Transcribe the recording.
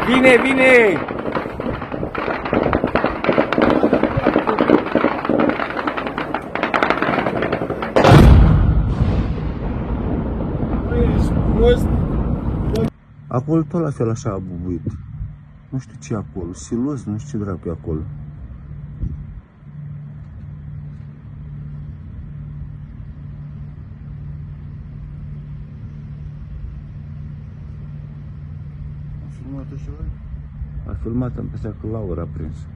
Vine, vine! Acolo tot la fel așa a bubuit. Nu știu ce e acolo, silos, nu știu ce dracu e acolo. A filmat așa? A filmat, am pensat că Laura a prins.